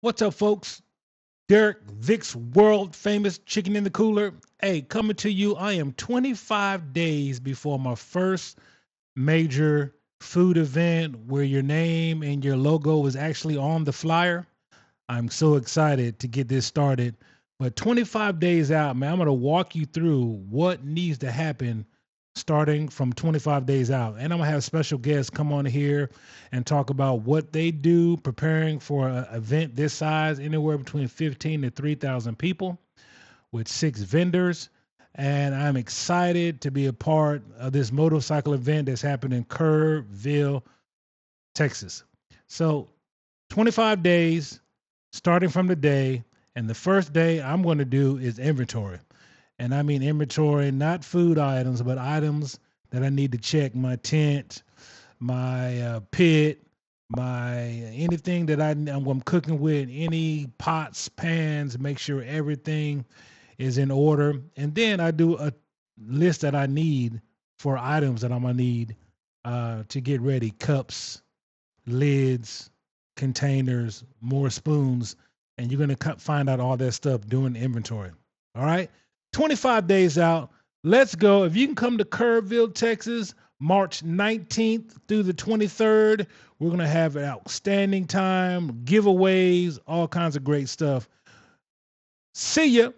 What's up, folks? Derek Vic's world famous chicken in the cooler. Hey, coming to you. I am 25 days before my first major food event where your name and your logo is actually on the flyer. I'm so excited to get this started. But 25 days out, man, I'm going to walk you through what needs to happen starting from 25 days out. And I'm going to have special guests come on here and talk about what they do preparing for an event this size, anywhere between 15 to 3,000 people with 6 vendors. And I'm excited to be a part of this motorcycle event that's happening in Kerrville, Texas. So 25 days starting from the day. And the first day I'm going to do is inventory. And I mean inventory, not food items, but items that I need to check: my tent, my pit, my anything that I'm cooking with, any pots, pans, make sure everything is in order. And then I do a list that I need for items that I'm going to need to get ready: cups, lids, containers, more spoons, and you're going to find out all that stuff doing the inventory. All right. 25 days out. Let's go. If you can come to Kerrville, Texas, March 19th through the 23rd, we're going to have an outstanding time, giveaways, all kinds of great stuff. See ya.